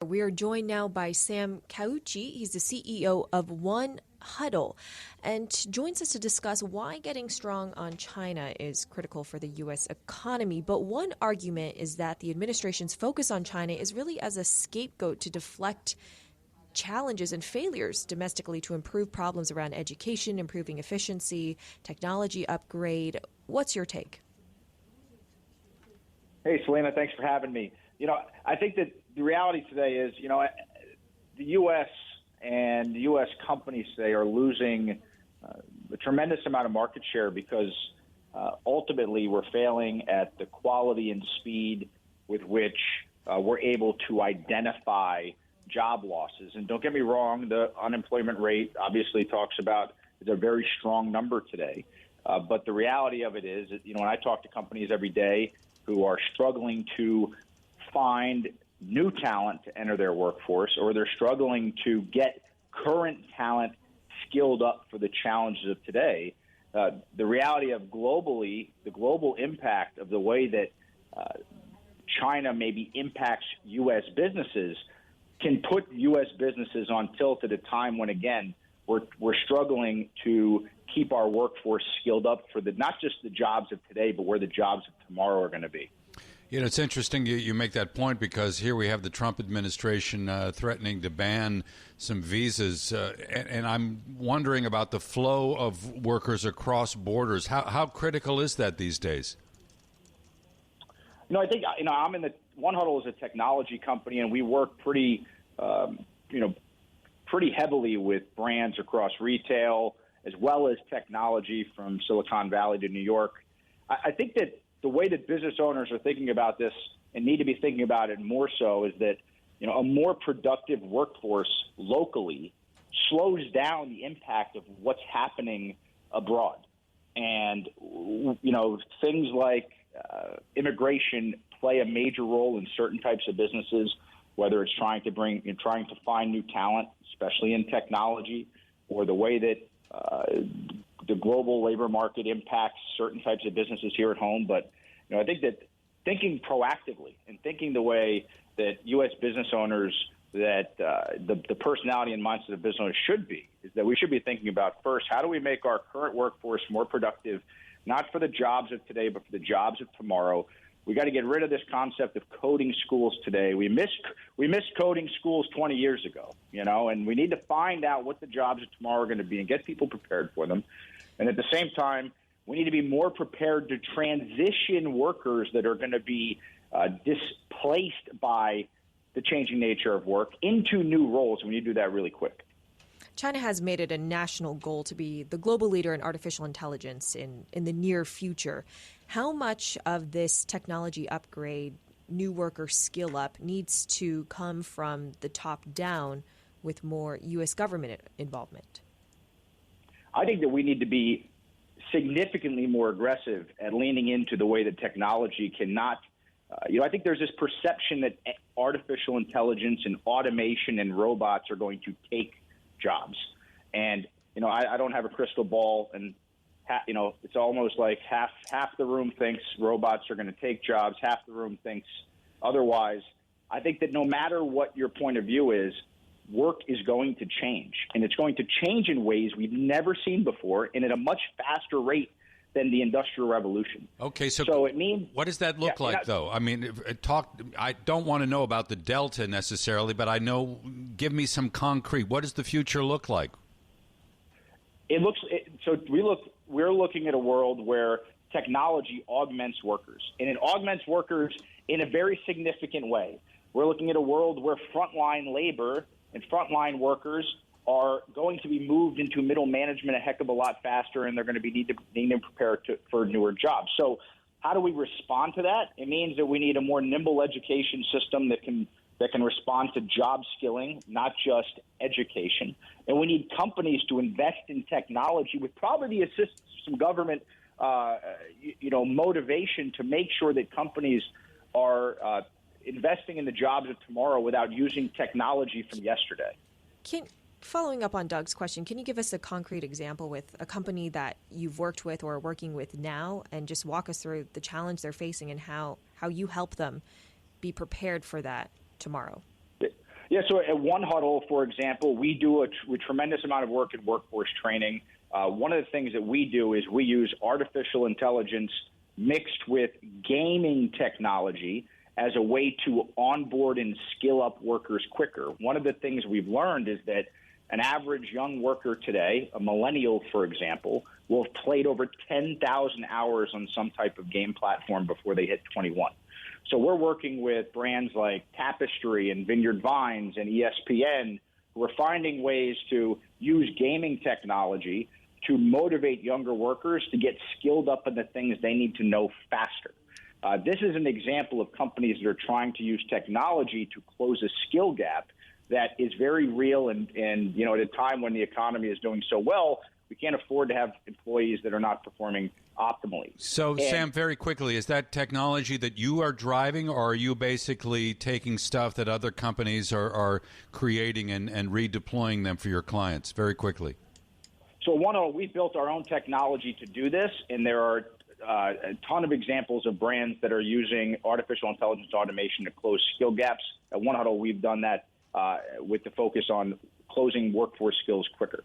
We are joined now by Sam Cauchi. He's the CEO of One Huddle and joins us to discuss why getting strong on China is critical for the U.S. economy. But one argument is that the administration's focus on China is really as a scapegoat to deflect challenges and failures domestically to improve problems around education, improving efficiency, technology upgrade. What's your take? Hey, Selena, thanks for having me. I think that the reality today is, the U.S. and U.S. companies today are losing a tremendous amount of market share because ultimately we're failing at the quality and speed with which we're able to identify job losses. And don't get me wrong, the unemployment rate obviously talks about it's a very strong number today. But the reality of it is, when I talk to companies every day who are struggling to find new talent to enter their workforce, or they're struggling to get current talent skilled up for the challenges of today, the reality of the global impact of the way that China maybe impacts U.S. businesses can put U.S. businesses on tilt at a time when, again, we're struggling to keep our workforce skilled up for not just the jobs of today, but where the jobs of tomorrow are going to be. It's interesting you make that point because here we have the Trump administration threatening to ban some visas, and I'm wondering about the flow of workers across borders. How critical is that these days? I think I'm in the One Huddle is a technology company, and we work pretty heavily with brands across retail as well as technology from Silicon Valley to New York. I think that the way that business owners are thinking about this and need to be thinking about it more so is that, a more productive workforce locally slows down the impact of what's happening abroad. And, things like immigration play a major role in certain types of businesses, whether it's trying to find new talent, especially in technology, or the way that the global labor market impacts certain types of businesses here at home. But I think that thinking proactively and thinking the way that U.S. business owners, that the personality and mindset of business owners should be, is that we should be thinking about first, how do we make our current workforce more productive, not for the jobs of today, but for the jobs of tomorrow. We got to get rid of this concept of coding schools today. We missed coding schools 20 years ago, and we need to find out what the jobs of tomorrow are going to be and get people prepared for them. And at the same time, we need to be more prepared to transition workers that are going to be displaced by the changing nature of work into new roles. And we need to do that really quick. China has made it a national goal to be the global leader in artificial intelligence in the near future. How much of this technology upgrade, new worker skill up, needs to come from the top down with more U.S. government involvement? I think that we need to be significantly more aggressive at leaning into the way that technology cannot. I think there's this perception that artificial intelligence and automation and robots are going to take jobs. And, I don't have a crystal ball, and, it's almost like half the room thinks robots are going to take jobs, half the room thinks otherwise. I think that no matter what your point of view is, work is going to change, and it's going to change in ways we've never seen before and at a much faster rate than the Industrial Revolution. Okay, so it means, what does that look like, though? I mean, I don't want to know about the delta necessarily, but give me some concrete. What does the future look like? We're looking at a world where technology augments workers, and it augments workers in a very significant way. We're looking at a world where frontline labor and frontline workers are going to be moved into middle management a heck of a lot faster, and they're going to be needing to prepare for newer jobs. So how do we respond to that? It means that we need a more nimble education system that can respond to job skilling, not just education. And we need companies to invest in technology with probably the assistance of some government motivation to make sure that companies are investing in the jobs of tomorrow without using technology from yesterday. Following up on Doug's question, can you give us a concrete example with a company that you've worked with or are working with now, and just walk us through the challenge they're facing and how you help them be prepared for that tomorrow? Yeah, so at One Huddle, for example, we do a tremendous amount of work in workforce training. One of the things that we do is we use artificial intelligence mixed with gaming technology as a way to onboard and skill up workers quicker. One of the things we've learned is that an average young worker today, a millennial, for example, will have played over 10,000 hours on some type of game platform before they hit 21. So we're working with brands like Tapestry and Vineyard Vines and ESPN who are finding ways to use gaming technology to motivate younger workers to get skilled up in the things they need to know faster. This is an example of companies that are trying to use technology to close a skill gap that is very real. And at a time when the economy is doing so well, we can't afford to have employees that are not performing optimally. So, Sam, very quickly, is that technology that you are driving, or are you basically taking stuff that other companies are creating and redeploying them for your clients? Very quickly. So, we built our own technology to do this, and there are a ton of examples of brands that are using artificial intelligence automation to close skill gaps. At One Huddle, we've done that with the focus on closing workforce skills quicker.